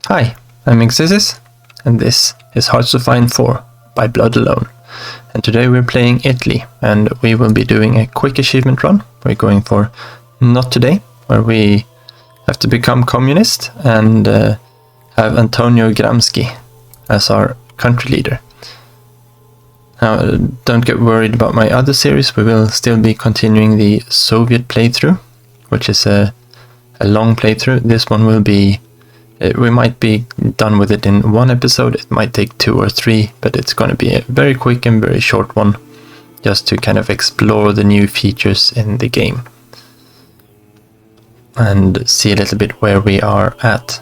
Hi, I'm Xysis, and this is Hearts of Iron 4 by Blood Alone. And today we're playing Italy, and we will be doing a quick achievement run. We're going for Not Today, where we have to become communist and have Antonio Gramsci as our country leader. Now, don't get worried about my other series. We will still be continuing the Soviet playthrough, which is a long playthrough. This one will be, we might be done with it in one episode. It might take 2 or 3, but it's going to be a very quick and very short one, just to kind of explore the new features in the game and see a little bit where we are at.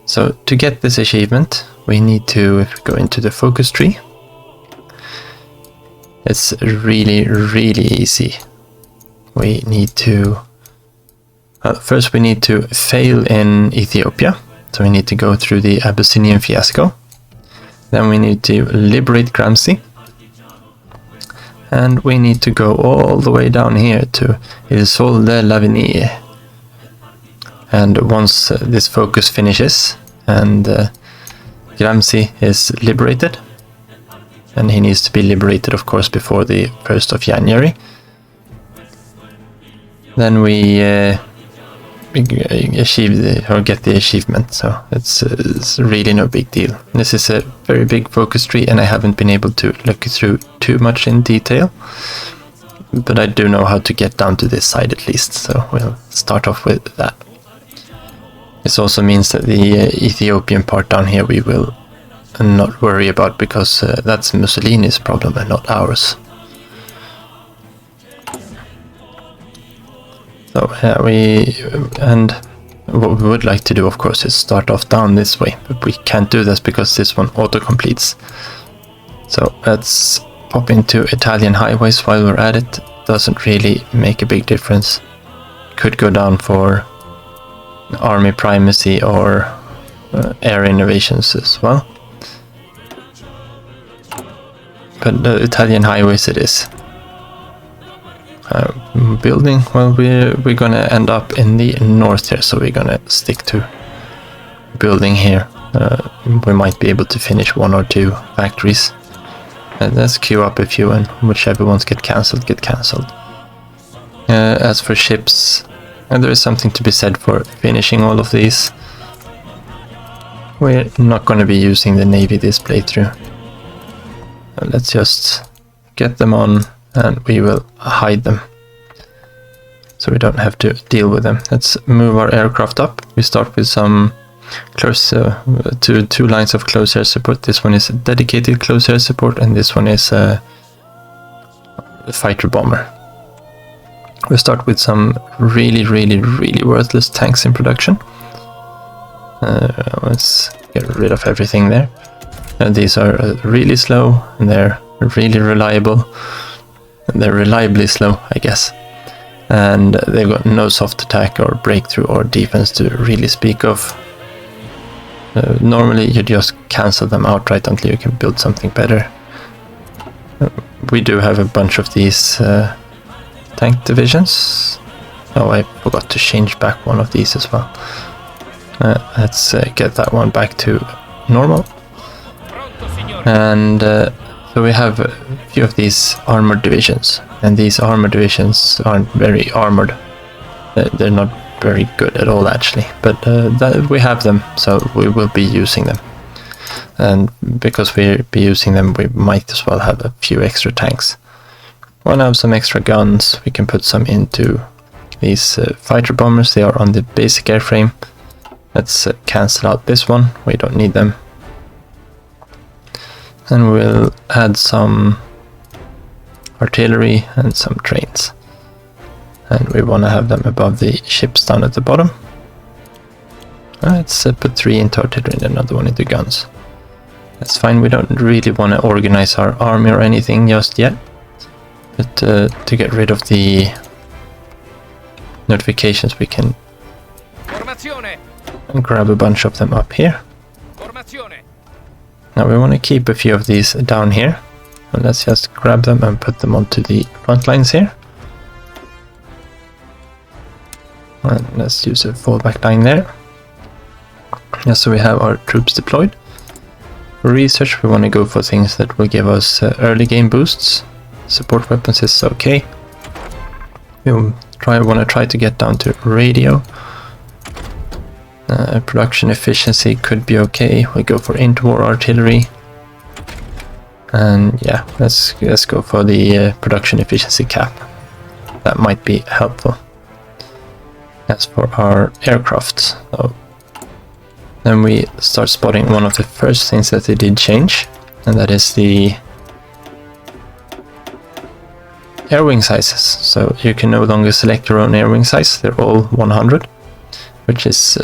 So to get this achievement, we need to, if we go into the focus tree, it's really easy. We need to, first we need to fail in Ethiopia. So we need to go through the Abyssinian fiasco. Then we need to liberate Gramsci. And we need to go all the way down here to Il Sol dell'Avenir. And once this focus finishes and Gramsci is liberated, and he needs to be liberated, of course, before the 1st of January. Then we achieve or get the achievement, so it's really no big deal. This is a very big focus tree, and I haven't been able to look through too much in detail, but I do know how to get down to this side at least, so we'll start off with that. This also means that the Ethiopian part down here we will not worry about, because that's Mussolini's problem and not ours. So and what we would like to do, of course, is start off down this way, but we can't do this because this one auto-completes. So let's pop into Italian highways while we're at it. Doesn't really make a big difference. Could go down for army primacy or air innovations as well. But the Italian highways it is. Building, well, we're gonna end up in the north here, so we're gonna stick to building here. We might be able to finish 1 or 2 factories. Let's queue up a few, and whichever ones get cancelled, get cancelled. As for ships, there is something to be said for finishing all of these. We're not going to be using the Navy this playthrough. Let's just get them on, and we will hide them, so we don't have to deal with them. Let's move our aircraft up. We start with some close, two lines of close air support. This one is a dedicated close air support, and this one is a fighter bomber. We start with some really worthless tanks in production. Let's get rid of everything there. These are really slow, and they're really reliable. They're reliably slow, I guess. And they've got no soft attack or breakthrough or defense to really speak of. Normally you just cancel them outright until you can build something better. We do have a bunch of these tank divisions. Oh, I forgot to change back one of these as well. Let's get that one back to normal. And so we have a few of these armored divisions, and these armored divisions aren't very armored. They're not very good at all, actually, but we have them, so we will be using them. And because we'll be using them, we might as well have a few extra tanks. Want to have some extra guns, we can put some into these fighter bombers. They are on the basic airframe. Let's cancel out this one, we don't need them. And we'll add some artillery and some trains. And we want to have them above the ships down at the bottom. Let's put 3 into artillery and another one into guns. That's fine, we don't really want to organize our army or anything just yet. But to get rid of the notifications, we can grab a bunch of them up here. Now we want to keep a few of these down here. And let's just grab them and put them onto the front lines here. And let's use a fallback line there. Yeah, so we have our troops deployed. For research, we want to go for things that will give us early game boosts. Support weapons is okay. We want to try to get down to radio. Production efficiency could be okay. We go for interwar artillery. And yeah, let's go for the production efficiency cap. That might be helpful. As for our aircraft, so then we start spotting one of the first things that they did change, and that is the air wing sizes. So you can no longer select your own air wing size, they're all 100, which is,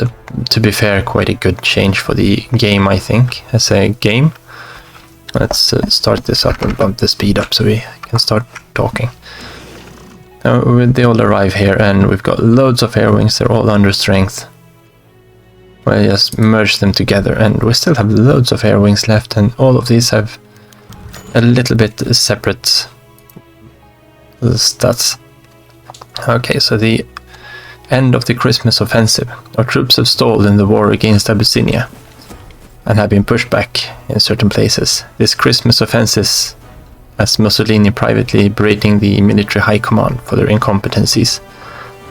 to be fair, quite a good change for the game, I think, as a game. Let's start this up and bump the speed up so we can start talking. They all arrive here and we've got loads of air wings, they're all under strength. Well, just merge them together and we still have loads of air wings left, and all of these have a little bit separate stats. Okay, so the end of the Christmas offensive. Our troops have stalled in the war against Abyssinia and have been pushed back in certain places. This Christmas offensive has Mussolini privately berating the military high command for their incompetencies.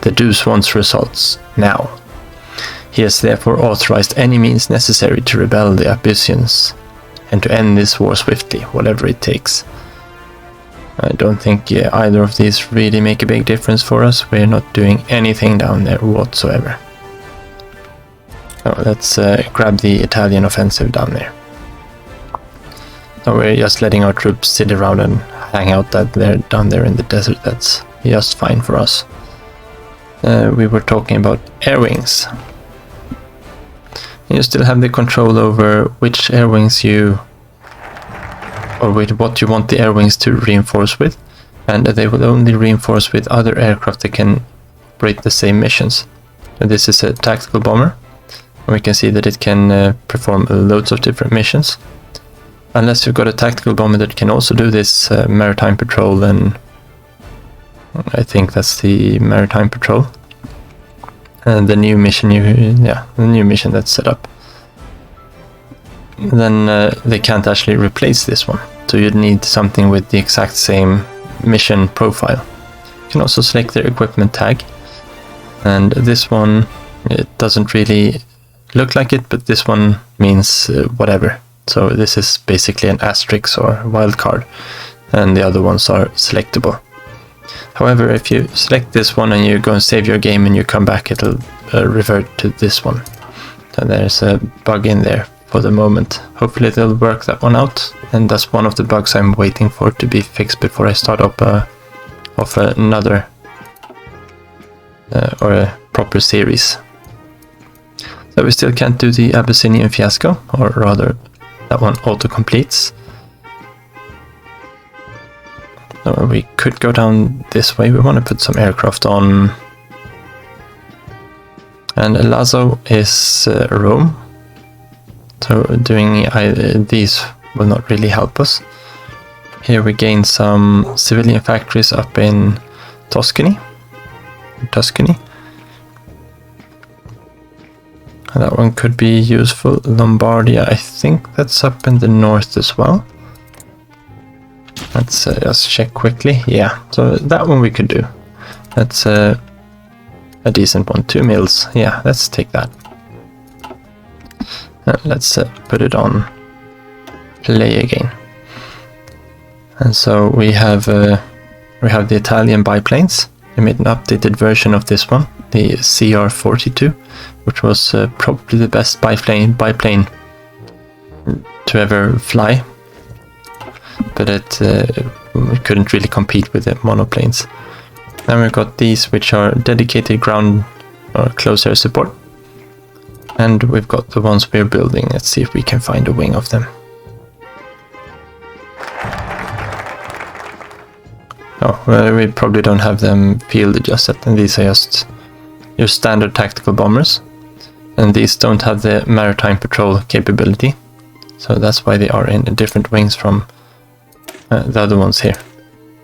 The Deuce wants results now. He has therefore authorized any means necessary to rebel the Abyssinians and to end this war swiftly, whatever it takes. I don't think either of these really make a big difference for us. We're not doing anything down there whatsoever. So let's grab the Italian offensive down there. So we're just letting our troops sit around and hang out down there in the desert. That's just fine for us. We were talking about air wings. You still have the control over which air wings with what you want the air wings to reinforce with, and they will only reinforce with other aircraft that can operate the same missions. And this is a tactical bomber, and we can see that it can perform loads of different missions. Unless you've got a tactical bomber that can also do this maritime patrol, then I think that's the maritime patrol. And the new mission that's set up. Then they can't actually replace this one, so you'd need something with the exact same mission profile. You can also select their equipment tag, and this one, it doesn't really look like it, but this one means whatever. So this is basically an asterisk or wildcard, and the other ones are selectable. However, if you select this one and you go and save your game and you come back, it'll revert to this one. So there's a bug in there for the moment. Hopefully they'll work that one out, and that's one of the bugs I'm waiting for to be fixed before I start up another or a proper series. So we still can't do the Abyssinian fiasco, or rather that one auto-completes. So we could go down this way. We want to put some aircraft on. And Lazo is Rome. So doing these will not really help us. Here we gain some civilian factories up in Tuscany. And that one could be useful. Lombardia, I think that's up in the north as well. Let's just check quickly. Yeah, so that one we could do. That's a decent one. 2 mils. Yeah, let's take that. Let's put it on play again. And so we have the Italian biplanes. They made an updated version of this one, the CR-42, which was probably the best biplane to ever fly. But it couldn't really compete with the monoplanes. Then we've got these, which are dedicated ground or close air support. And we've got the ones we're building. Let's see if we can find a wing of them. Oh, well, we probably don't have them field adjusted, and these are just your standard tactical bombers. And these don't have the maritime patrol capability. So that's why they are in different wings from the other ones here.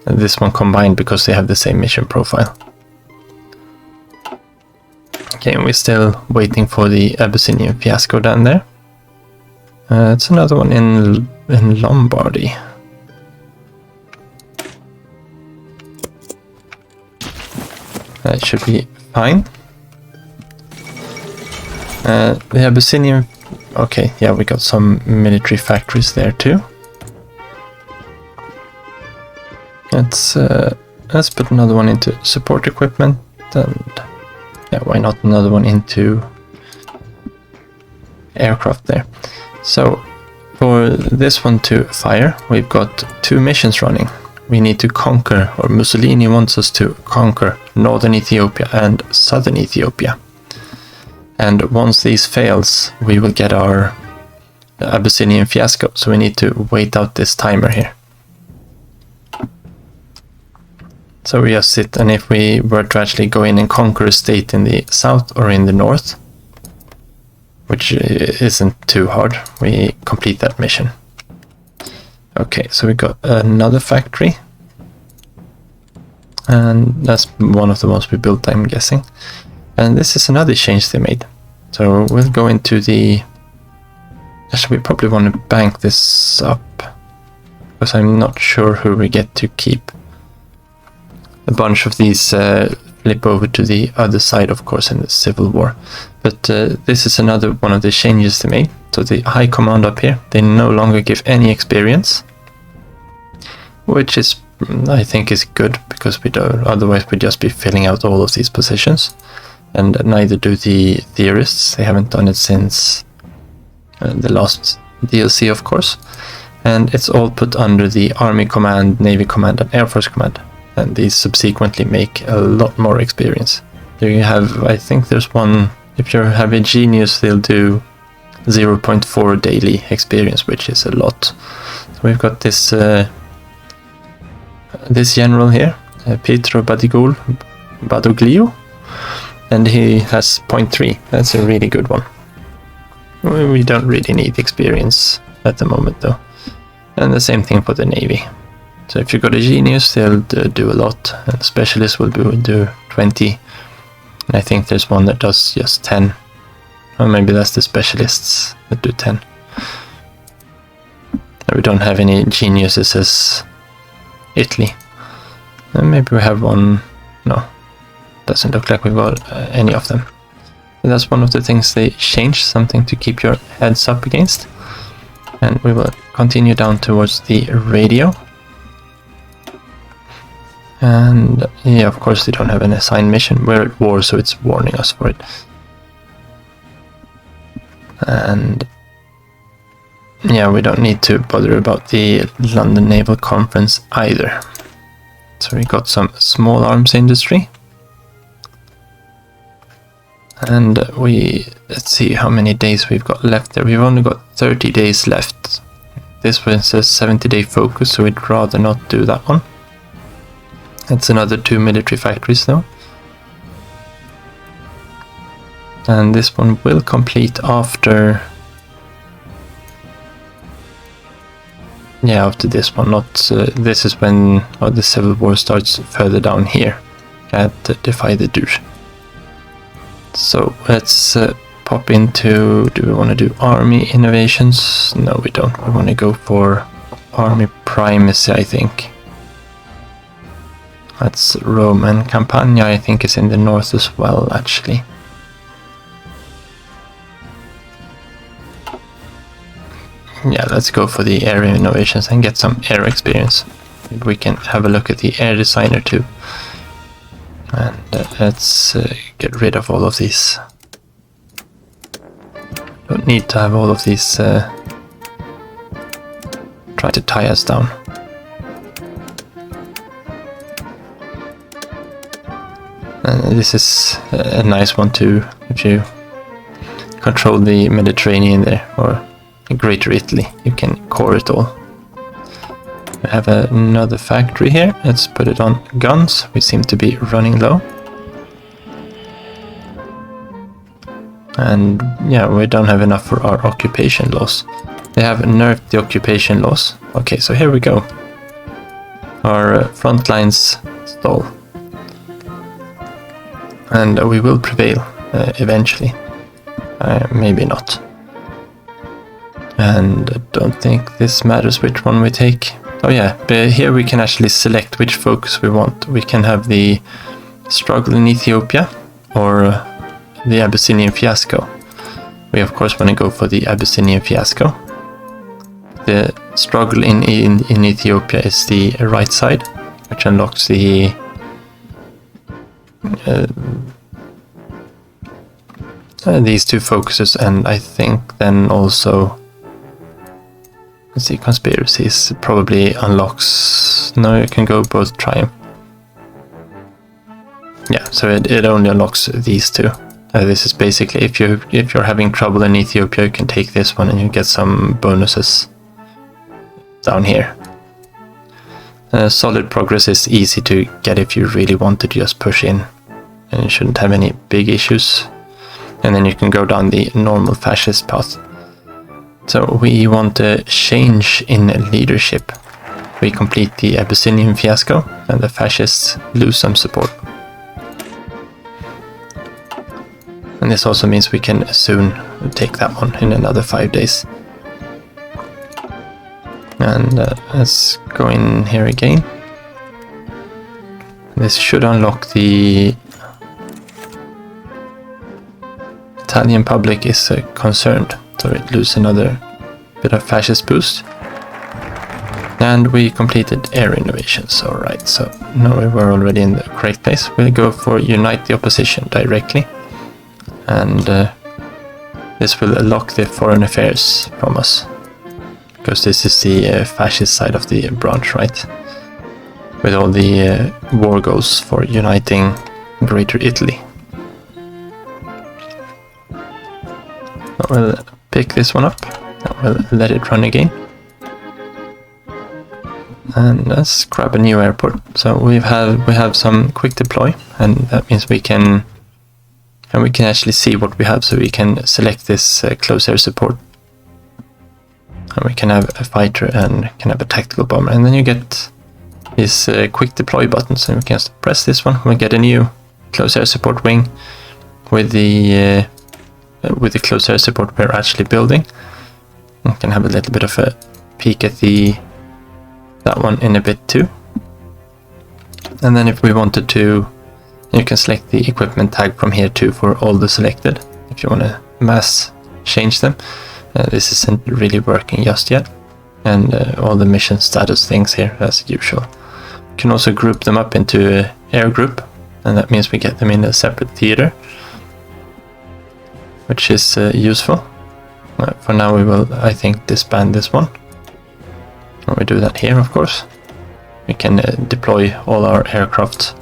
And this one combined because they have the same mission profile. Okay, we're still waiting for the Abyssinian fiasco down there. It's another one in Lombardy. That should be fine. The Abyssinian... Okay, yeah, we got some military factories there too. Let's put another one into support equipment, and yeah, why not another one into aircraft there. So for this one to fire, we've got 2 missions running. We need to conquer, or Mussolini wants us to conquer, northern Ethiopia and southern Ethiopia. And once these fails, we will get our Abyssinian fiasco, so we need to wait out this timer here. So we just sit, and if we were to actually go in and conquer a state in the south or in the north, which isn't too hard, we complete that mission. Okay, so we got another factory, and that's one of the ones we built, I'm guessing. And this is another change they made. So we'll go into the... Actually, we probably want to bank this up, because I'm not sure who we get to keep. A bunch of these flip over to the other side, of course, in the Civil War. But this is another one of the changes they made. So the High Command up here, they no longer give any experience, which is, I think, is good, because we don't, otherwise we'd just be filling out all of these positions. And neither do the theorists. They haven't done it since the last DLC, of course. And it's all put under the Army Command, Navy Command, and Air Force Command. And these subsequently make a lot more experience. There you have, I think there's one, if you have a genius, they'll do 0.4 daily experience, which is a lot. So we've got this this general here, Pietro Badoglio, and he has 0.3. That's a really good one. We don't really need experience at the moment though. And the same thing for the Navy. So if you've got a genius, they'll do a lot, and specialists will do 20. And I think there's one that does just 10. Or maybe that's the specialists that do 10. We don't have any geniuses as Italy. And maybe we have one. No, doesn't look like we've got any of them. But that's one of the things they changed, something to keep your heads up against. And we will continue down towards the radio. And yeah, of course they don't have an assigned mission. We're at war, so it's warning us for it. And yeah, we don't need to bother about the London Naval Conference either. So we got some small arms industry. And let's see how many days we've got left there. We've only got 30 days left. This one says 70-day focus, so we'd rather not do that one. It's another 2 military factories though. And this one will complete after... Yeah, after this one, not... this is when the Civil War starts further down here at Defy the Dude. So let's pop into... Do we want to do army innovations? No, we don't. We want to go for army primacy, I think. That's Rome, and Campania I think is in the north as well, actually. Yeah, let's go for the air innovations and get some air experience. Maybe we can have a look at the air designer too. And let's get rid of all of these. Don't need to have all of these try to tie us down. This is a nice one too, if you control the Mediterranean there, or Greater Italy, you can core it all. We have another factory here. Let's put it on guns. We seem to be running low. And yeah, we don't have enough for our occupation laws. They have nerfed the occupation laws. Okay, so here we go. Our front lines stall. And we will prevail. eventually. Maybe not. And I don't think this matters which one we take. Oh yeah, but here we can actually select which focus we want. We can have the struggle in Ethiopia or the Abyssinian fiasco. We of course want to go for the Abyssinian fiasco. The struggle in Ethiopia is the right side, which unlocks the these two focuses, and I think then also, let's see, conspiracies probably unlocks. No, you can go both triumph. Yeah, so it only unlocks these two. This is basically if you're having trouble in Ethiopia, you can take this one and you get some bonuses down here. Solid progress is easy to get if you really want to just push in, and you shouldn't have any big issues. And then you can go down the normal fascist path. So we want a change in leadership. We complete the Abyssinian fiasco and the fascists lose some support. And this also means we can soon take that one in another 5 days. And let's go in here again. This should unlock the Italian public is concerned, so it loses another bit of fascist boost. And we completed air innovations, alright, so now we were already in the correct place. We'll go for unite the opposition directly, and this will lock the foreign affairs from us, because this is the fascist side of the branch, right? With all the war goals for uniting Greater Italy. We'll pick this one up, we'll let it run again, and let's grab a new airport. So we have some quick deploy, and that means we can actually see what we have. So we can select this close air support, and we can have a fighter and can have a tactical bomber, and then you get these quick deploy buttons, and we can just press this one. We get a new close air support wing with the close air support we're actually building. We can have a little bit of a peek at that one in a bit too. And then if we wanted to, you can select the equipment tag from here too for all the selected, if you want to mass change them. This isn't really working just yet, and all the mission status things here as usual. You can also group them up into an air group, and that means we get them in a separate theater, which is useful. For now we will, I think, disband this one. And we do that here, of course. We can deploy all our aircraft,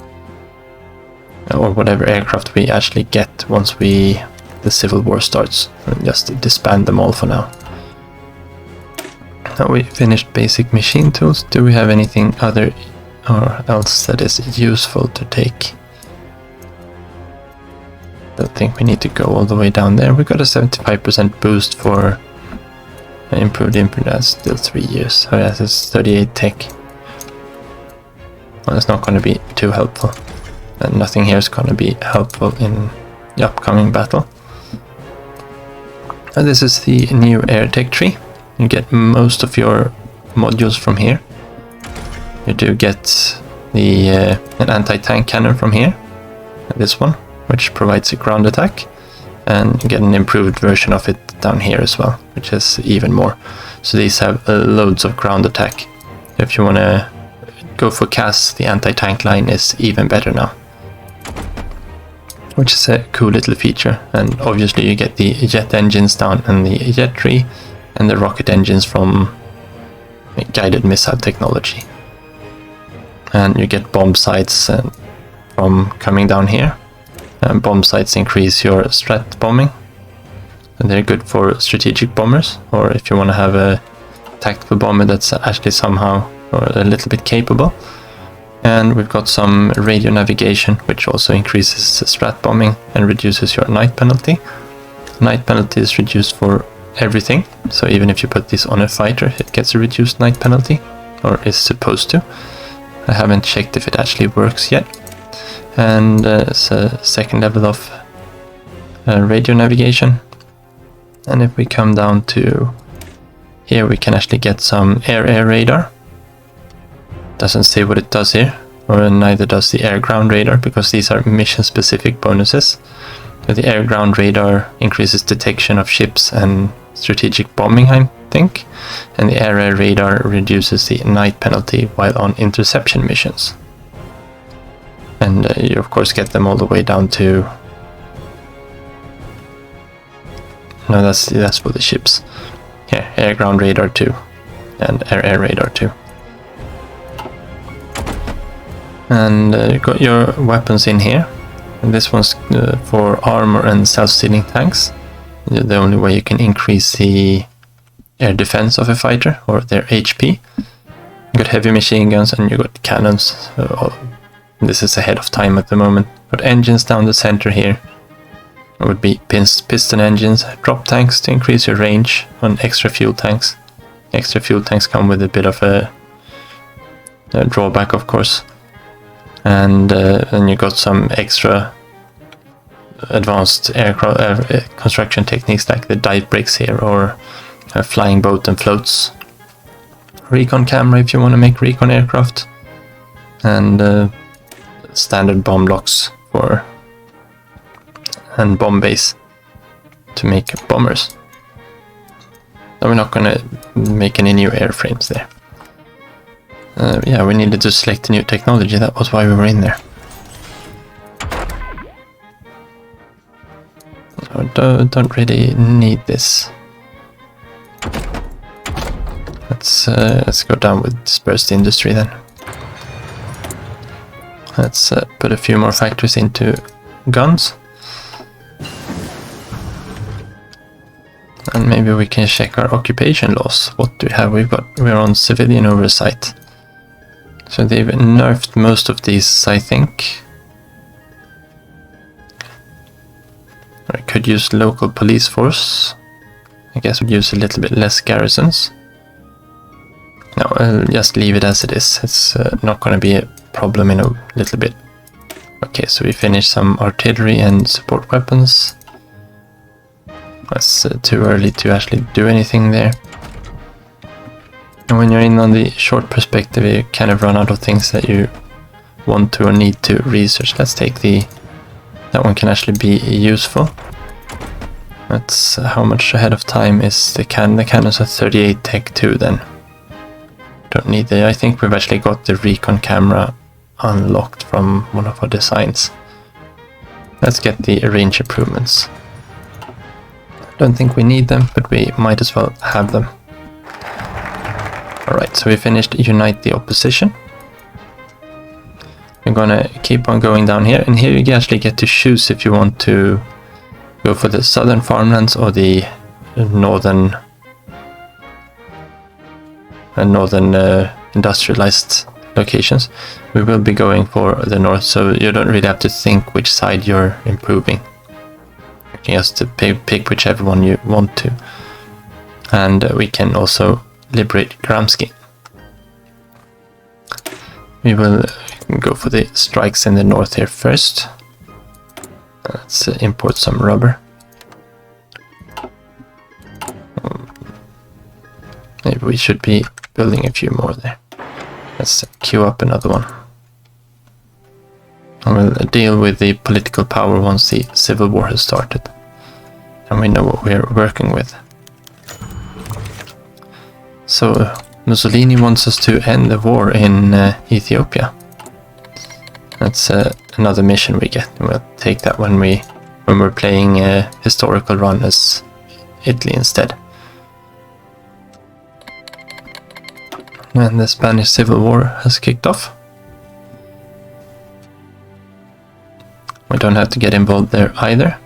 or whatever aircraft we actually get once the civil war starts, and just disband them all for now. Now we finished basic machine tools. Do we have anything other or else that is useful to take? Don't think we need to go all the way down there. We got a 75% boost for improved input. That's still 3 years. Oh yeah, that's 38 tech. Well, it's not going to be too helpful, and nothing here is going to be helpful in the upcoming battle. And this is the new air tech tree. You get most of your modules from here. You do get an anti-tank cannon from here, this one, which provides a ground attack, and you get an improved version of it down here as well, which is even more. So these have loads of ground attack. If you want to go for CAS, the anti-tank line is even better now, which is a cool little feature. And obviously you get the jet engines down and the jet tree, and the rocket engines from guided missile technology. And you get bomb sights from coming down here. Bomb sights increase your strat bombing, and they're good for strategic bombers, or if you want to have a tactical bomber that's actually somehow or a little bit capable. And we've got some radio navigation, which also increases the strat bombing and reduces your night penalty. Night penalty is reduced for everything, so even if you put this on a fighter, it gets a reduced night penalty, or is supposed to. I haven't checked if it actually works yet. And it's a second level of radio navigation. And if we come down to here, we can actually get some air-air radar. Doesn't say what it does here, or neither does the air-ground radar, because these are mission-specific bonuses. So the air-ground radar increases detection of ships and strategic bombing, I think, and the air-air radar reduces the night penalty while on interception missions. And you of course get them all the way down to... No, that's for the ships. Here, air-ground radar 2 and air-air radar 2. And you got your weapons in here. And this one's for armor and self-stealing tanks. The only way you can increase the air defense of a fighter, or their HP. You got heavy machine guns and you got cannons. This is ahead of time at the moment. Got engines down the center here. It would be piston engines, drop tanks to increase your range, and extra fuel tanks. Extra fuel tanks come with a bit of a drawback, of course. And you got some extra advanced aircraft construction techniques like the dive bricks here, or a flying boat and floats. Recon camera if you want to make recon aircraft, and standard bomb blocks for and bomb base to make bombers. So we're not gonna make any new airframes there. Yeah, we needed to select a new technology. That was why we were in there. So don't really need this. Let's go down with dispersed industry then. Let's put a few more factories into guns. And maybe we can check our occupation laws. What do we have? We're on civilian oversight. So they've nerfed most of these, I think. I could use local police force. I guess we'd use a little bit less garrisons. No, I'll just leave it as it is. It's not going to be a problem in a little bit. Okay, so we finished some artillery and support weapons. That's too early to actually do anything there. And when you're in on the short perspective, you kind of run out of things that you want to or need to research. Let's take that one can actually be useful. That's how much ahead of time is the cannon. The cannon's at 38 tech 2 then. Don't need it. I think we've actually got the recon camera unlocked from one of our designs. Let's get the range improvements. Don't think we need them, but we might as well have them. Alright, so we finished Unite the Opposition. We're gonna keep on going down here, and here you actually get to choose if you want to go for the southern farmlands or the northern industrialized locations. We will be going for the north, so you don't really have to think which side you're improving. You can just pick whichever one you want to. And we can also liberate Gramsci. We will go for the strikes in the north here first. Let's import some rubber. Maybe we should be building a few more there. Let's queue up another one. And we'll deal with the political power once the civil war has started. And we know what we're working with. So Mussolini wants us to end the war in Ethiopia. That's another mission we get. We'll take that when we're playing a historical run as Italy instead. And the Spanish Civil War has kicked off. We don't have to get involved there either.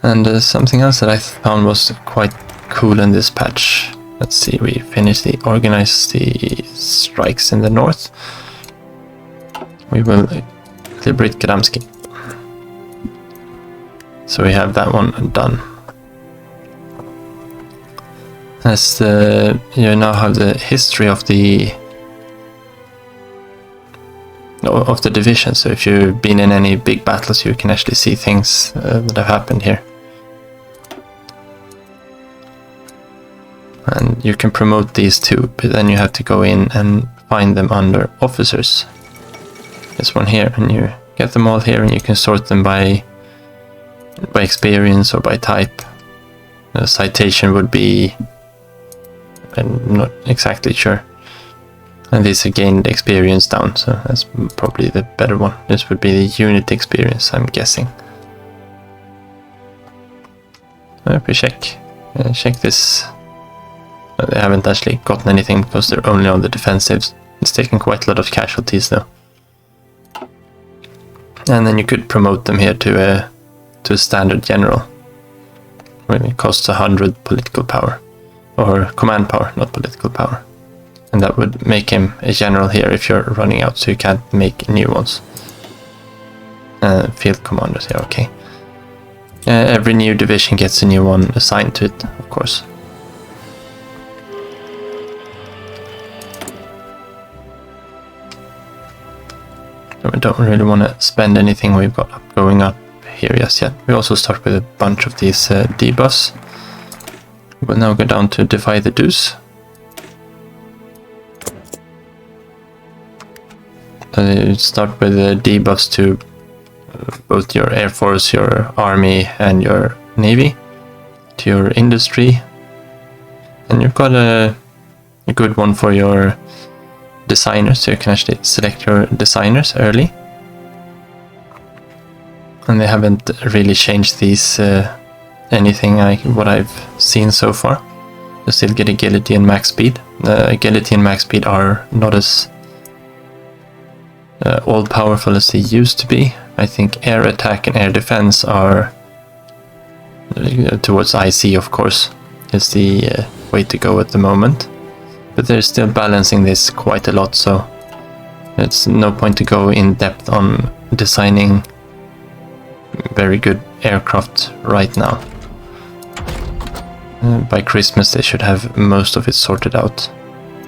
And something else that I found was quite cool in this patch. Let's see, we finished organize the strikes in the north. We will liberate Gramsci. So we have that one done. As you now have the history of the of the division. So if you've been in any big battles, you can actually see things that have happened here. And you can promote these too, but then you have to go in and find them under officers. This one here, and you get them all here, and you can sort them by experience or by type. The citation would be, I'm not exactly sure. And these are gained experience down, so that's probably the better one. This would be the unit experience, I'm guessing. If we check this. They haven't actually gotten anything because they're only on the defensives. It's taken quite a lot of casualties though. And then you could promote them here to a standard general. When it costs 100 political power. Or command power, not political power. And that would make him a general here if you're running out, so you can't make new ones. Field commanders here, okay. Every new division gets a new one assigned to it, of course. We don't really want to spend anything we've got going up here just yet. We also start with a bunch of these debuffs. We'll now go down to Defy the Deuce. You start with debuffs to both your Air Force, your Army and your Navy, to your industry. And you've got a good one for your designers, so you can actually select your designers early. And they haven't really changed these anything what I've seen so far. You still get agility and max speed. Agility and max speed are not as all powerful as they used to be. I think air attack and air defense are towards IC, of course, is the way to go at the moment. But they're still balancing this quite a lot, so it's no point to go in depth on designing very good aircraft right now. By Christmas they should have most of it sorted out.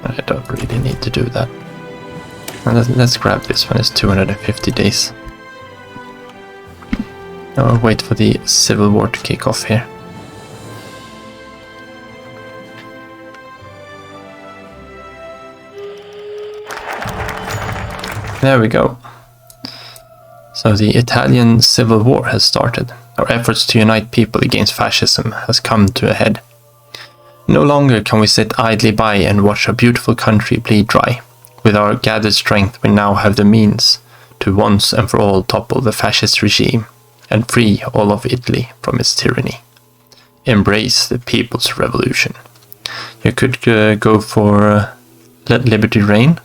I don't really need to do that. Let's grab this one, it's 250 days. Now I'll wait for the Civil War to kick off here. There we go. So the Italian Civil War has started. Our efforts to unite people against fascism has come to a head. No longer can we sit idly by and watch our beautiful country bleed dry. With our gathered strength we now have the means to once and for all topple the fascist regime and free all of Italy from its tyranny. Embrace the people's revolution. You could go for Let Liberty Reign.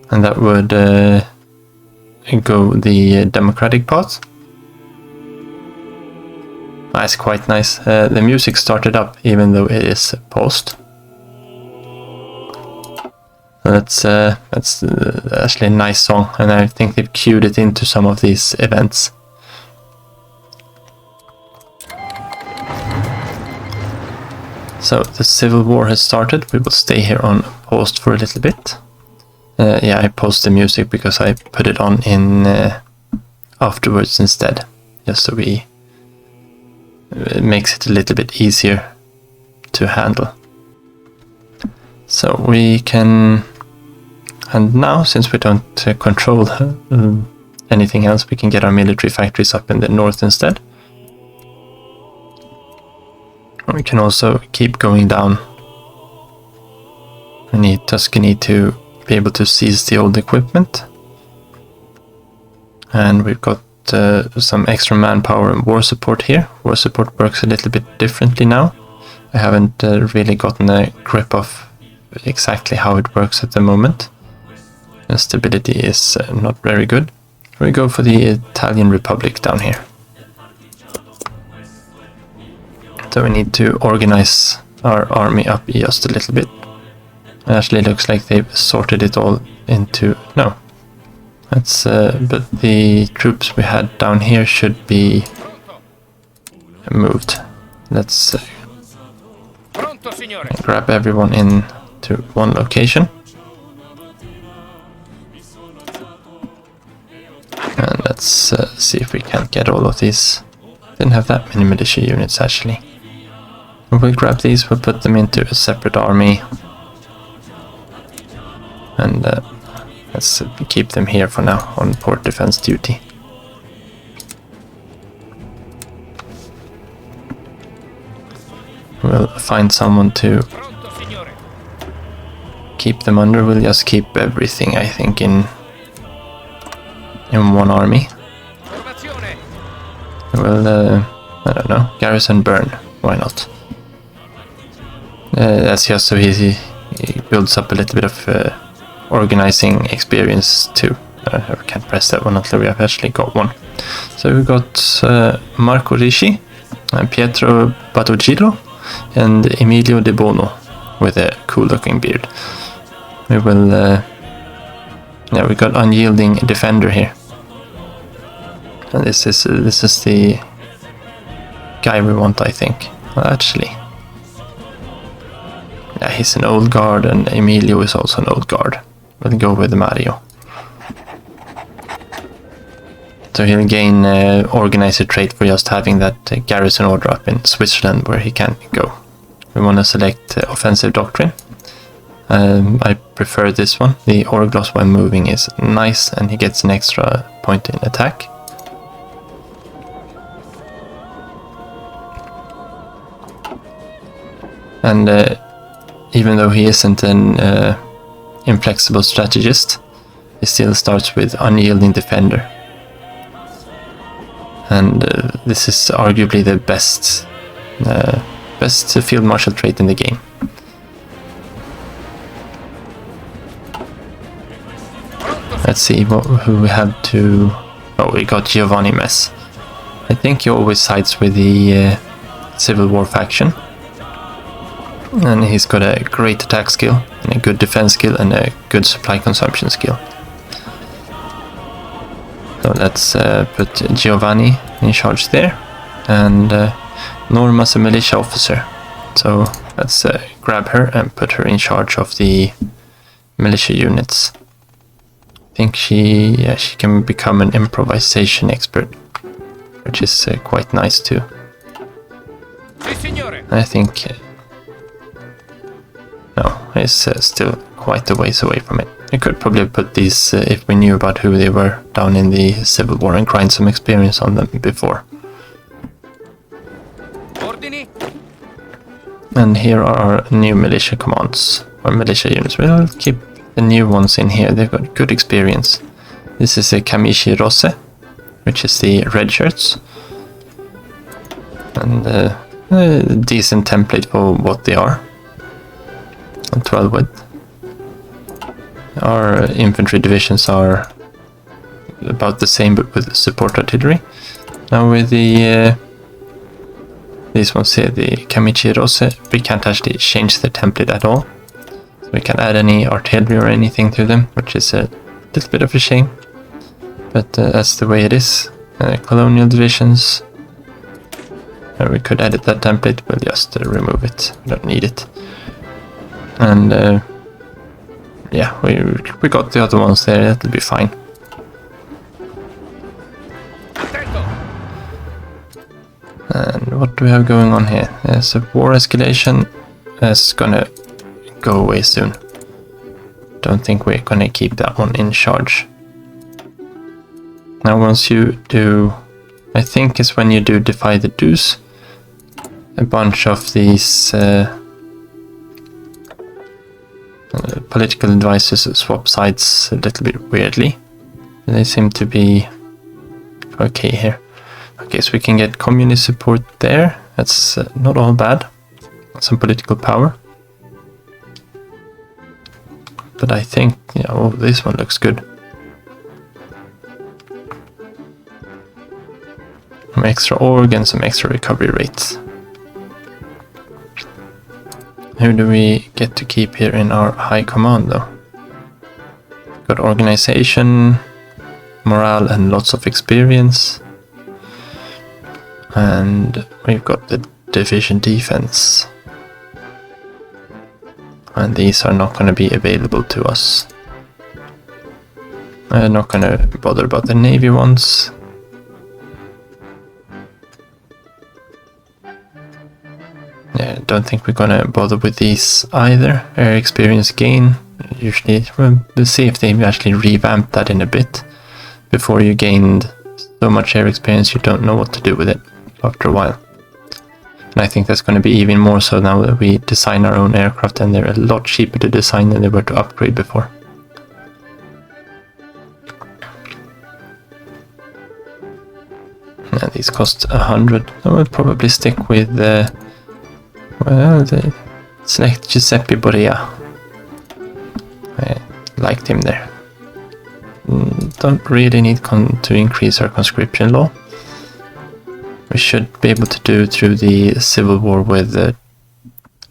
And that would go the democratic path. That's quite nice. The music started up even though it is paused. That's actually a nice song, and I think they've queued it into some of these events. So the Civil War has started. We will stay here on paused for a little bit. Yeah, I paused the music because I put it on in afterwards instead, just so it makes it a little bit easier to handle. So we can, and now since we don't control anything else, we can get our military factories up in the north instead. We can also keep going down. We need Tuscany to be able to seize the old equipment, and we've got some extra manpower and war support here. War support works a little bit differently now. I haven't really gotten a grip of exactly how it works at the moment. The stability is not very good. We go for the Italian Republic down here. So we need to organize our army up just a little bit. It actually looks like they've sorted it all into... no. That's, but the troops we had down here should be moved. Let's grab everyone into one location. let's see if we can't get all of these. Didn't have that many militia units actually. We'll grab these, we'll put them into a separate army. And let's keep them here for now on port defense duty. We'll find someone to keep them under. We'll just keep everything, I think, in one army. We'll, I don't know, garrison burn. Why not? That's just so he builds up a little bit of organizing experience too. I can't press that one until we have actually got one. So we've got Marco Ricci, Pietro Battogiro, and Emilio De Bono with a cool looking beard. We will, yeah, we got Unyielding Defender here. And this is the guy we want, I think. Well, actually, yeah, he's an old guard, and Emilio is also an old guard. We'll go with Mario. So he'll gain organizer trait for just having that garrison order up in Switzerland where he can't go. We want to select offensive doctrine. I prefer this one. The Orglos when moving is nice, and he gets an extra point in attack. And even though he isn't an inflexible strategist, he still starts with Unyielding Defender. And this is arguably the best field marshal trait in the game. Let's see who we have to... Oh, we got Giovanni Mess. I think he always sides with the Civil War faction. And he's got a great attack skill, and a good defense skill, and a good supply consumption skill. So let's put Giovanni in charge there, and Norma's a militia officer. So let's grab her and put her in charge of the militia units. I think she can become an improvisation expert, which is quite nice too. I think no, it's still quite a ways away from it. I could probably put these if we knew about who they were down in the Civil War and grind some experience on them before. And here are our new militia commands, or militia units. We'll keep the new ones in here, they've got good experience. This is a Camici Rosse, which is the red shirts. And a decent template for what they are. And 12 width. Our infantry divisions are about the same, but with support artillery. Now with the these ones here, the Camici Rosse, we can't actually change the template at all. So we can't add any artillery or anything to them, which is a little bit of a shame. But that's the way it is. Colonial divisions. We could edit that template, we'll just remove it. We don't need it. And yeah, we got the other ones there, that'll be fine. And what do we have going on here? There's a war escalation that's gonna go away soon. Don't think we're gonna keep that one in charge. Now once you do, I think it's when you do Defy the Deuce, a bunch of these political advisors swap sides a little bit weirdly. They seem to be okay here. Okay, so we can get communist support there. That's not all bad. Some political power. But I think, yeah, oh, this one looks good. Some extra org and some extra recovery rates. Who do we get to keep here in our high command though? Got organization, morale and lots of experience. And we've got the division defense. And these are not going to be available to us. I'm not gonna bother about the Navy ones. Yeah, don't think we're gonna bother with these either. Air experience gain. Usually, we'll see if they actually revamped that in a bit. Before you gained so much air experience, you don't know what to do with it after a while. And I think that's going to be even more so now that we design our own aircraft, and they're a lot cheaper to design than they were to upgrade before. And these cost 100. I will probably stick with select Giuseppe Borea. I liked him there. Don't really need to increase our conscription law. We should be able to do through the civil war with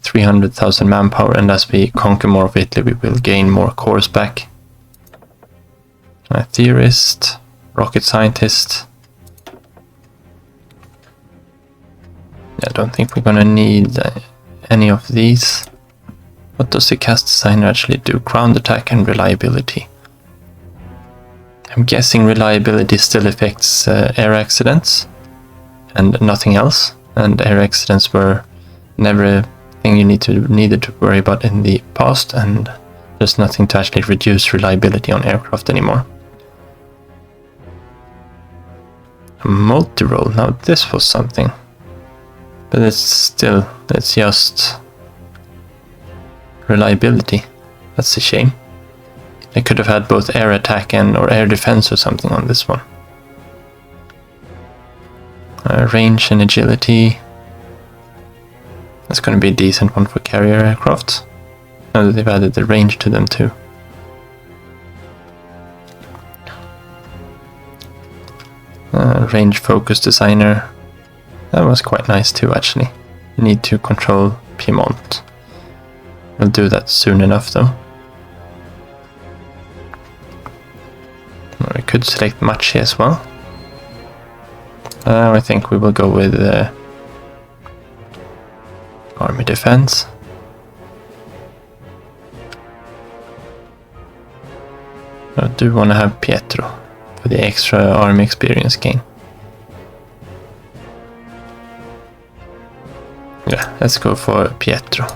300,000 manpower, and as we conquer more of Italy, we will gain more corps back. A theorist, rocket scientist. I don't think we're gonna need any of these. What does the cast designer actually do? Ground attack and reliability. I'm guessing reliability still affects air accidents and nothing else. And air accidents were never a thing you needed to worry about in the past, and there's nothing to actually reduce reliability on aircraft anymore. A multi-role. Now this was something. But it's just reliability. That's a shame. They could have had both air attack or air defense or something on this one. Range and agility. That's going to be a decent one for carrier aircraft. Now that they've added the range to them too. Range focus designer. That was quite nice too, actually. You need to control Piedmont. We'll do that soon enough though. We could select Machi as well. I think we will go with Army Defense. I do want to have Pietro for the extra army experience gain. Yeah, let's go for Pietro.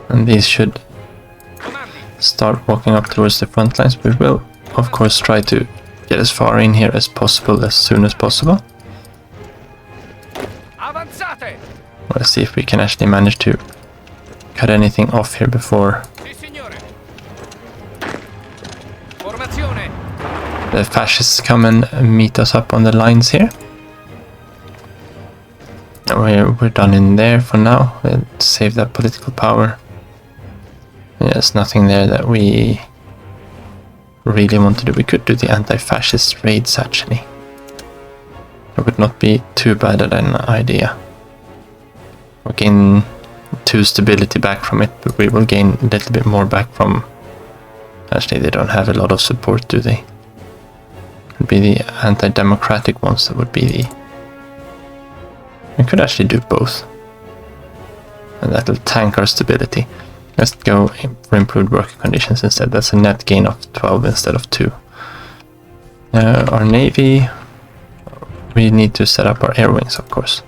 And these should start walking up towards the front lines. We will, of course, try to get as far in here as possible as soon as possible. Let's see if we can actually manage to cut anything off here before the fascists come and meet us up on the lines here. We're done in there for now. We'll save that political power. There's nothing there that we really want to do. We could do the anti-fascist raids actually. It would not be too bad an idea. We'll gain 2 stability back from it, but we will gain a little bit more back from... Actually, they don't have a lot of support, do they? It would be the anti-democratic ones that would be the... We could actually do both. And that'll tank our stability. Let's go for improved working conditions instead. That's a net gain of 12 instead of 2. Our navy, we need to set up our air wings, of course.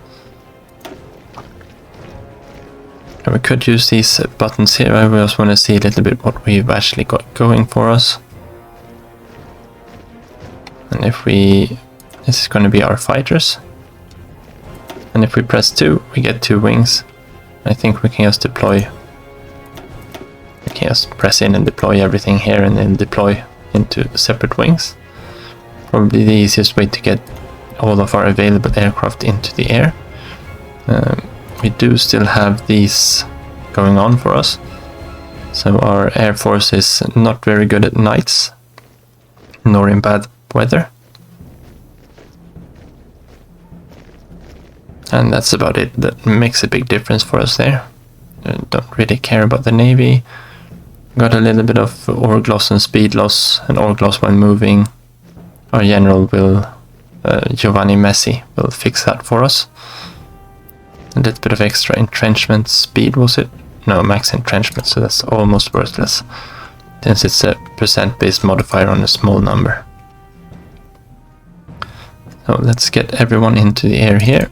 And we could use these buttons here. I just want to see a little bit what we've actually got going for us. And if we... This is going to be our fighters. And if we press 2, we get 2 wings. I think we can just deploy... We can just press in and deploy everything here and then deploy into separate wings. Probably the easiest way to get all of our available aircraft into the air. We do still have these going on for us. So our air force is not very good at nights, nor in bad weather. And that's about it. That makes a big difference for us there. Don't really care about the navy. Got a little bit of org loss and speed loss, and org loss when moving. Our general will, Giovanni Messi, will fix that for us. A little bit of extra entrenchment speed, was it? No, max entrenchment, so that's almost worthless. since it's a % based modifier on a small number. So let's get everyone into the air here.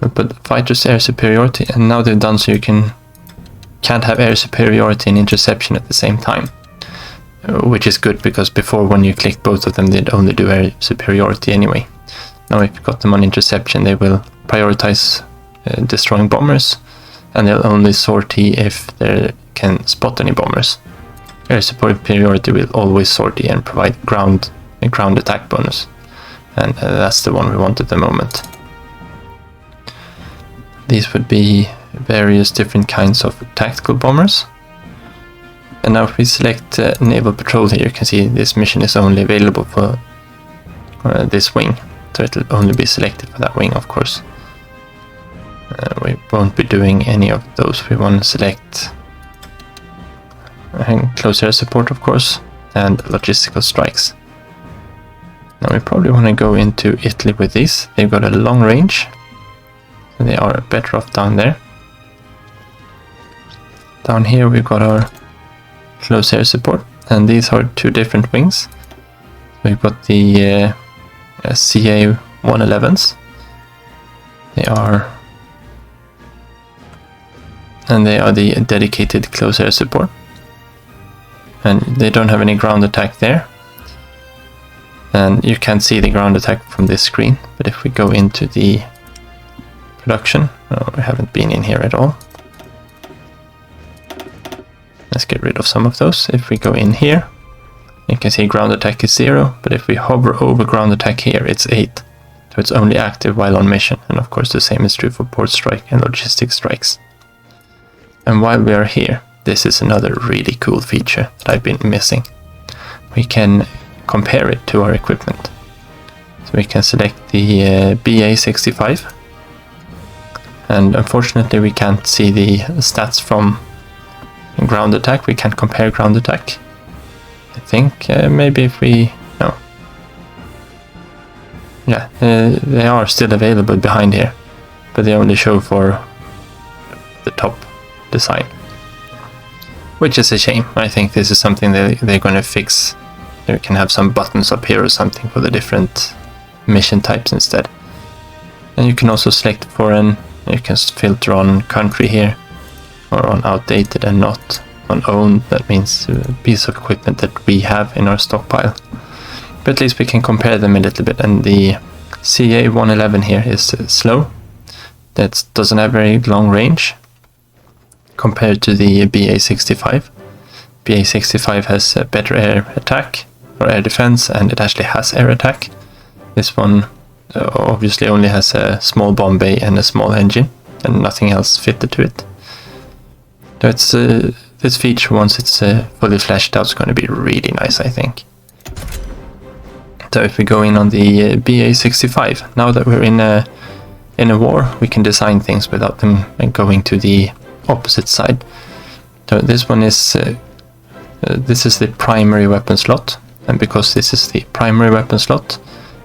We'll put fighters air superiority, and now they've done so you can't have air superiority and interception at the same time. Which is good, because before when you clicked both of them they'd only do air superiority anyway. Now if you got them on interception, they will prioritize destroying bombers, and they'll only sortie if they can spot any bombers. Air superiority will always sortie and provide a ground attack bonus, and that's the one we want at the moment. These would be various different kinds of tactical bombers. And now if we select Naval Patrol here, you can see this mission is only available for this wing. So it'll only be selected for that wing, of course. We won't be doing any of those. We want to select close air support, of course, and logistical strikes. Now we probably want to go into Italy with these. They've got a long range, so they are better off down there. Down here we've got our close air support, and these are two different wings. We've got the CA-111s. They are the dedicated close air support, and they don't have any ground attack there, and you can't see the ground attack from this screen. But if we go into the production, we haven't been in here at all. Let's get rid of some of those. If we go in here, you can see ground attack is 0, but if we hover over ground attack here, it's 8. So it's only active while on mission, and of course the same is true for port strike and logistic strikes. And while we are here, this is another really cool feature that I've been missing. We can compare it to our equipment. So we can select the BA65, and unfortunately we can't see the stats from ground attack. We can't compare ground attack. I think maybe if we... no. Yeah, they are still available behind here, but they only show for the top design. Which is a shame. I think this is something they're going to fix. You can have some buttons up here or something for the different mission types instead. And you can also select foreign. You can filter on country here, or on outdated and not on owned. That means a piece of equipment that we have in our stockpile. But at least we can compare them a little bit. And the CA-111 here is slow. That doesn't have very long range compared to the BA-65. BA-65 has a better air attack or air defense, and it actually has air attack. This one obviously only has a small bomb bay and a small engine, and nothing else fitted to it. So it's this feature, once it's fully fleshed out, is going to be really nice, I think. So if we go in on the BA-65, now that we're in a war, we can design things without them going to the opposite side. So this one is this is the primary weapon slot, and because this is the primary weapon slot,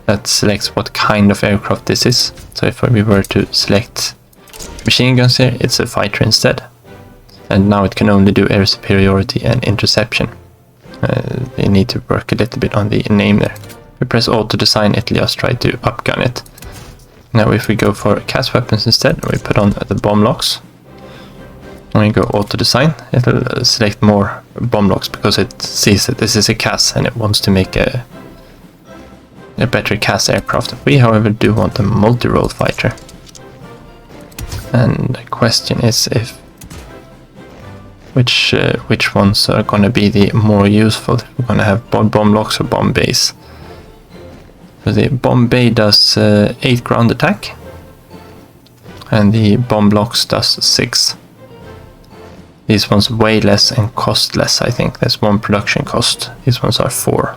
that selects what kind of aircraft this is. So if we were to select machine guns here, it's a fighter instead. And now it can only do air superiority and interception. They need to work a little bit on the name there. We press Alt to design, it'll just try to upgun it. Now if we go for CAS weapons instead, we put on the bomb locks. When we go Auto Design, it'll select more bomb locks because it sees that this is a CAS and it wants to make a better CAS aircraft. We, however, do want a multi-role fighter. And the question is which ones are going to be the more useful. We're going to have bomb locks or bomb bays. So the bomb bay does 8 ground attack, and the bomb locks does 6. These ones way less and cost less, I think. There's 1 production cost. These ones are 4.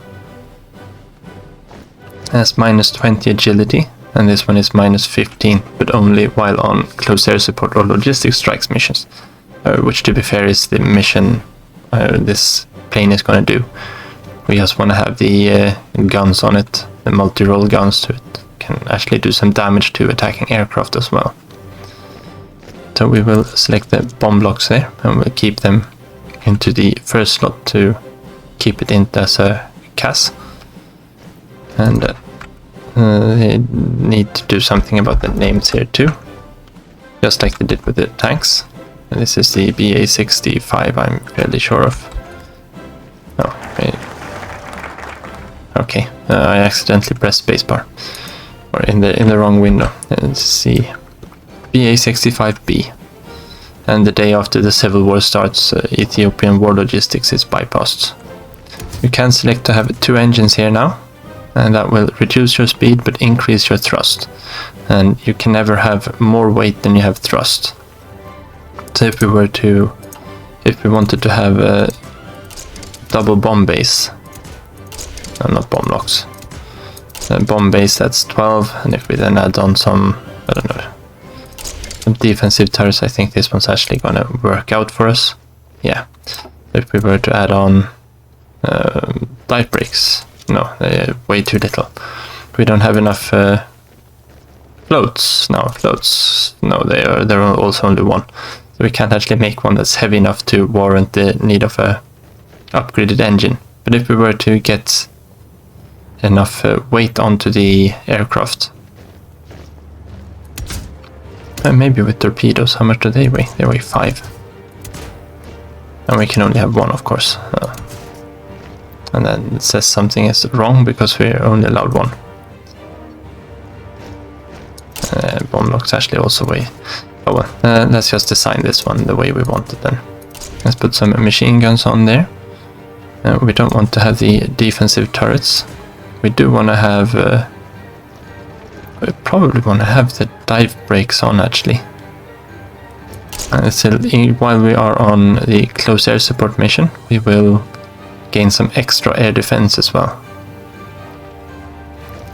It has minus 20 agility, and this one is minus 15, but only while on close air support or logistic strikes missions. Which, to be fair, is the mission this plane is going to do. We just want to have the guns on it, the multi-role guns, so it can actually do some damage to attacking aircraft as well. So we will select the bomb blocks there, and we'll keep them into the first slot to keep it in as a CAS. And they need to do something about the names here too, just like they did with the tanks. And this is the BA65, I'm fairly sure of. Oh, okay, I accidentally pressed spacebar, or in the wrong window. Let's see, BA65B. And the day after the civil war starts, Ethiopian war logistics is bypassed. You can select to have 2 engines here now, and that will reduce your speed but increase your thrust. And you can never have more weight than you have thrust. So if we wanted to have a double bomb base, no, not bomb locks, bomb base, that's 12, and if we then add on some, I don't know, some defensive turrets, I think this one's actually gonna work out for us. Yeah, if we were to add on dive brakes, no, way too little. We don't have enough floats. No, they're also only 1. So we can't actually make one that's heavy enough to warrant the need of a upgraded engine. But if we were to get enough weight onto the aircraft, maybe with torpedoes, how much do they weigh? They weigh 5. And we can only have 1, of course. And then it says something is wrong because we're only allowed 1. Bomb locks actually also weigh. Oh well, let's just design this one the way we want it then. Let's put some machine guns on there. We don't want to have the defensive turrets. We do want to have... we probably want to have the dive brakes on actually. So while we are on the close air support mission, we will gain some extra air defense as well.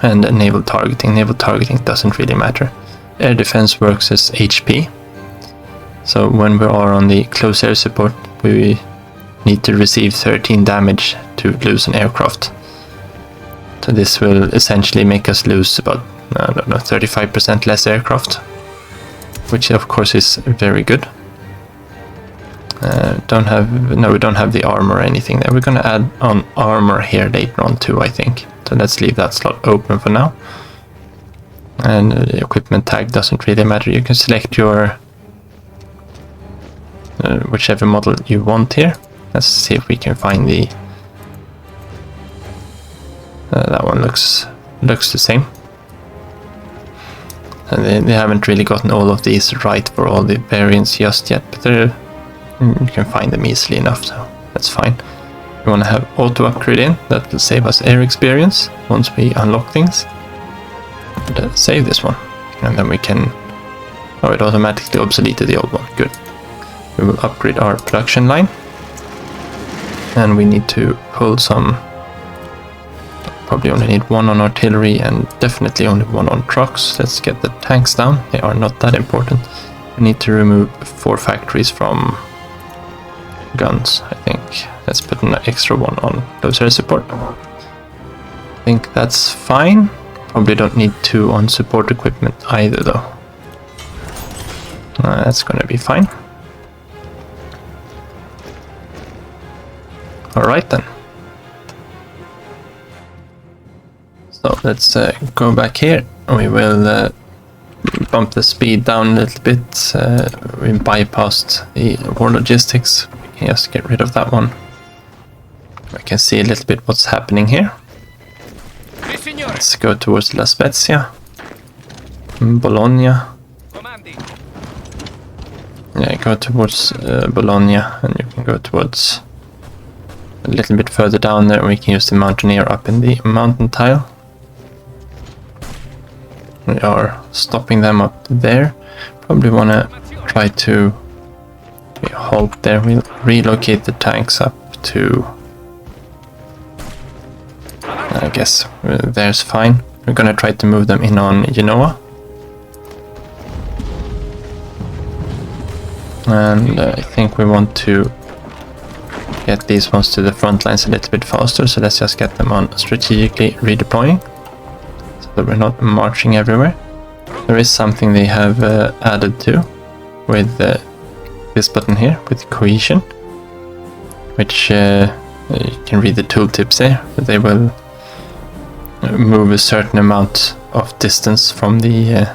And naval targeting. Naval targeting doesn't really matter. Air defense works as HP. So when we are on the close air support, we need to receive 13 damage to lose an aircraft. So this will essentially make us lose about, I don't know, 35% less aircraft, which of course is very good. We don't have the armor or anything there. We're gonna add on armor here later on too, I think. So let's leave that slot open for now. And the equipment tag doesn't really matter. You can select your whichever model you want here. Let's see if we can find the that one looks the same. And they haven't really gotten all of these right for all the variants just yet, but you can find them easily enough, so that's fine. We want to have auto upgrade in. That will save us air experience once we unlock things. And, save this one, and then we can... Oh, it automatically obsoleted the old one. Good. We will upgrade our production line, and we need to pull some... Probably only need 1 on artillery and definitely only 1 on trucks. Let's get the tanks down. They are not that important. We need to remove 4 factories from guns, I think. Let's put an extra 1 on close air support. I think that's fine. Probably don't need 2 on support equipment either though. That's gonna be fine. Alright then. So let's go back here. We will bump the speed down a little bit. We bypassed the war logistics. We can just get rid of that one. We can see a little bit what's happening here. Let's go towards La Spezia. Bologna. Yeah, go towards Bologna, and you can go towards a little bit further down there. We can use the mountaineer up in the mountain tile. We are stopping them up there. Probably want to try to halt there. We'll relocate the tanks up to... I guess there's fine. We're gonna try to move them in on Genoa. And I think we want to get these ones to the front lines a little bit faster, so let's just get them on strategically redeploying, so that we're not marching everywhere. There is something they have added to with this button here, with cohesion. which you can read the tooltips there. They will move a certain amount of distance from the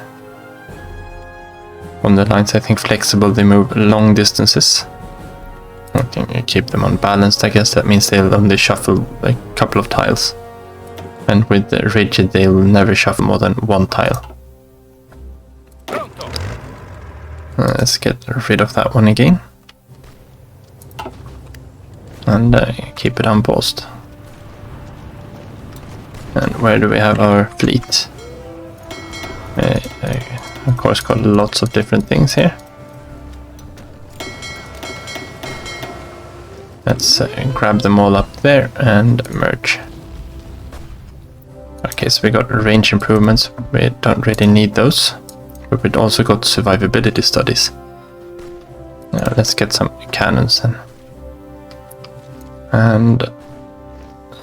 lines. I think flexible, they move long distances. Okay, you keep them unbalanced. I guess that means they'll only shuffle a couple of tiles. And with the rigid, they'll never shuffle more than one tile. Let's get rid of that one again. And keep it unpaused. And where do we have our fleet? Of course, got lots of different things here. Let's grab them all up there and merge. Okay, so we got range improvements. We don't really need those, but we've also got survivability studies. Now let's get some cannons then. And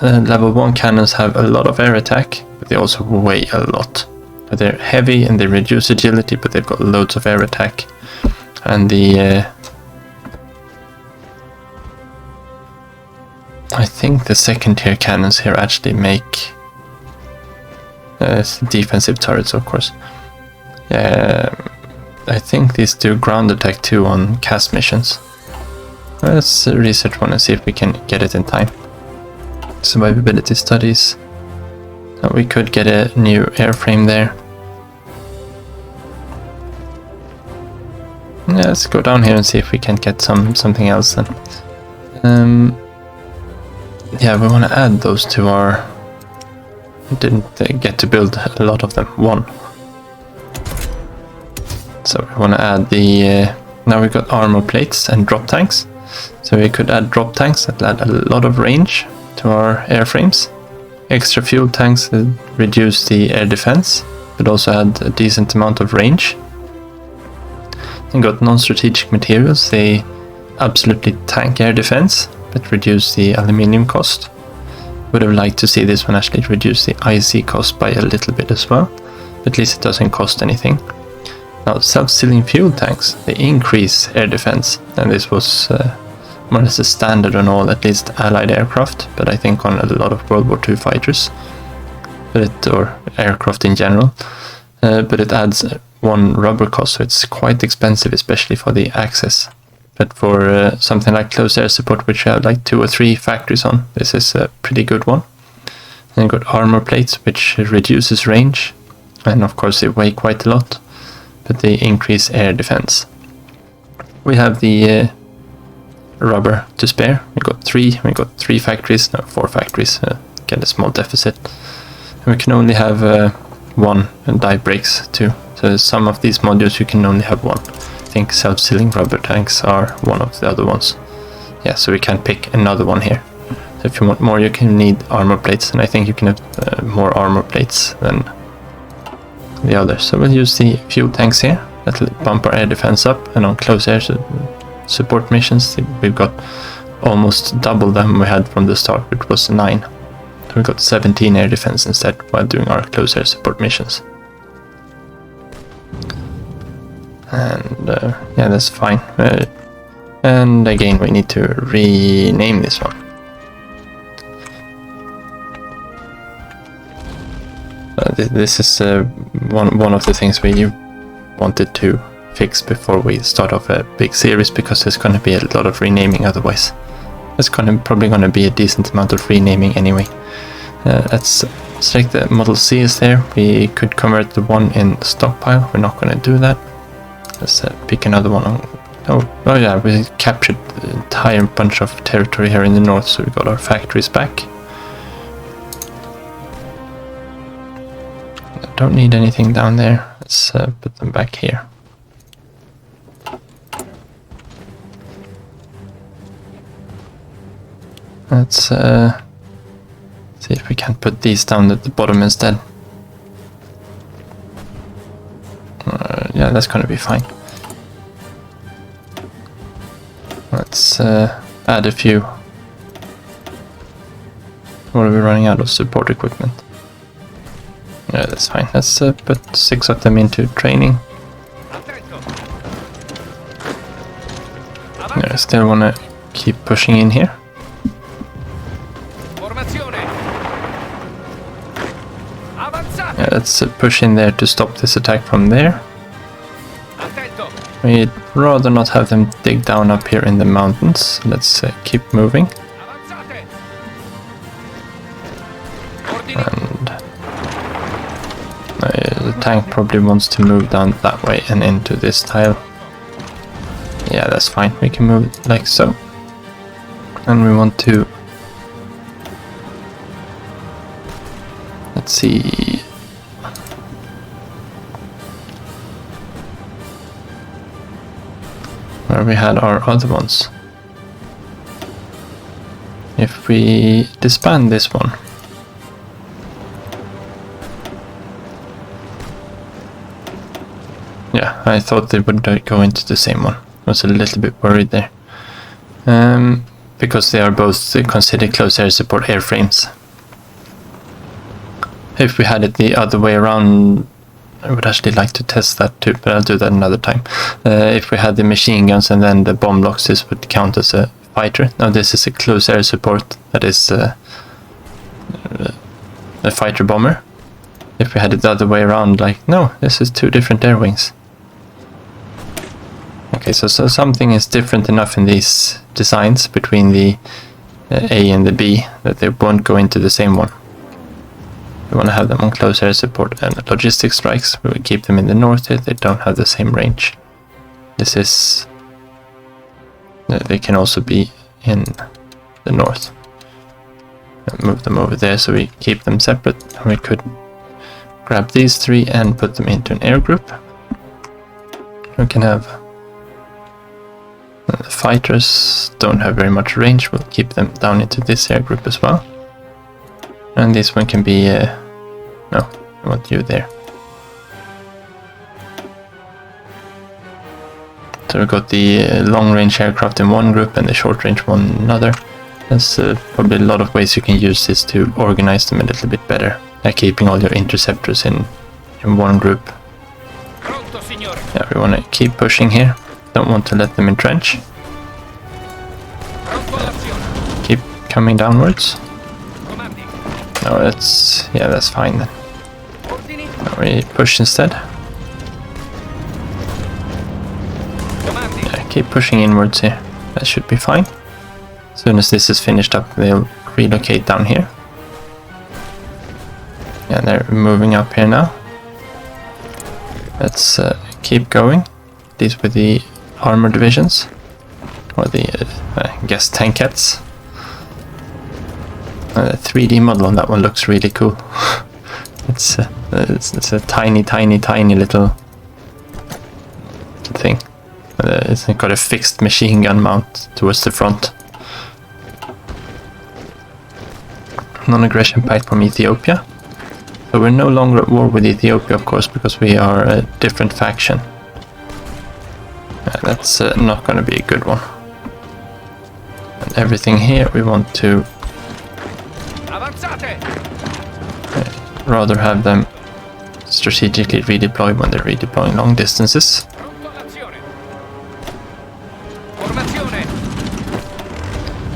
level 1 cannons have a lot of air attack, but they also weigh a lot. They're heavy and they reduce agility, but they've got loads of air attack. And the I think the second tier cannons here actually make defensive turrets, of course. I think these do ground attack too on cast missions. Let's research one and see if we can get it in time. Survivability studies. We could get a new airframe there. Yeah, let's go down here and see if we can get something else then. Yeah, we want to add those to our... Didn't get to build a lot of them. One. So we want to add the... now we've got armor plates and drop tanks. So we could add drop tanks that add a lot of range to our airframes. Extra fuel tanks that reduce the air defense, but also add a decent amount of range. And got non-strategic materials. They absolutely tank air defense, but reduce the aluminium cost. Would have liked to see this one actually reduce the IC cost by a little bit as well, but at least it doesn't cost anything. Now self-sealing fuel tanks, they increase air defense, and this was more or less a standard on all, at least allied aircraft, but I think on a lot of World War II fighters, or aircraft in general. But it adds 1 rubber cost, so it's quite expensive, especially for the access. But for something like close air support, which I have like 2 or 3 factories on, this is a pretty good one. And got armor plates, which reduces range, and of course they weigh quite a lot, but they increase air defense. We have the rubber to spare. We got 3 factories, no, 4 factories, get a small deficit. And we can only have 1 die brakes too. So some of these modules you can only have 1. I think self-sealing rubber tanks are one of the other ones. Yeah, so we can pick another one here. So if you want more, you can need armor plates, and I think you can have more armor plates than the others. So we'll use the fuel tanks here. That'll bump our air defense up, and on close air support missions, we've got almost double them we had from the start, which was 9. So we got 17 air defense instead while doing our close air support missions. And yeah, that's fine. And again, we need to rename this one. This is one of the things we wanted to fix before we start off a big series, because there's going to be a lot of renaming otherwise. There's probably going to be a decent amount of renaming anyway. Let's select the Model C is there. We could convert the one in stockpile. We're not going to do that. Let's pick another one. Oh yeah, we captured the entire bunch of territory here in the north, so we got our factories back. Don't need anything down there. Let's put them back here. Let's see if we can put these down at the bottom instead. Yeah, that's gonna be fine. Let's add a few. What are we running out of support equipment? Yeah, that's fine. Let's put 6 of them into training. Yeah, I still want to keep pushing in here. let's push in there to stop this attack from there. We'd rather not have them dig down up here in the mountains. Let's keep moving. And the tank probably wants to move down that way and into this tile. Yeah, that's fine. We can move it like so. And we want to... Let's see... where we had our other ones. If we disband this one, yeah, I thought they would go into the same one. I was a little bit worried there, because they are both considered close air support airframes. If we had it the other way around, I would actually like to test that too, but I'll do that another time. If we had the machine guns and then the bomb blocks, this would count as a fighter. Now this is a close air support, that is a fighter bomber. If we had it the other way around, like, no, this is two different air wings. Okay, so something is different enough in these designs between the A and the B that they won't go into the same one. We want to have them on close air support and logistic strikes. We will keep them in the north here. They don't have the same range. This is... they can also be in the north. Move them over there so we keep them separate. We could grab these three and put them into an air group. We can have... the fighters don't have very much range. We'll keep them down into this air group as well. And this one can be... no, I want you there. So we've got the long-range aircraft in one group and the short-range one in another. There's probably a lot of ways you can use this to organize them a little bit better. Like keeping all your interceptors in one group. Yeah, we want to keep pushing here. Don't want to let them entrench. Keep coming downwards. No, that's fine then. Now we push instead. Yeah, keep pushing inwards here. That should be fine. As soon as this is finished up, they'll relocate down here. Yeah, they're moving up here now. Let's keep going. These were the armor divisions, or the I guess tankettes. The 3D model on that one looks really cool. It's a tiny little thing. It's got a fixed machine gun mount towards the front. Non-aggression pact from Ethiopia. So we're no longer at war with Ethiopia, of course, because we are a different faction. That's not going to be a good one. And everything here we want to rather have them strategically redeploy when they're redeploying long distances.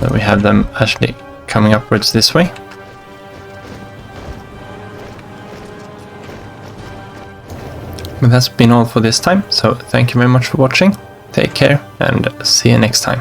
So we have them actually coming upwards this way. But that's been all for this time, so thank you very much for watching. Take care and see you next time.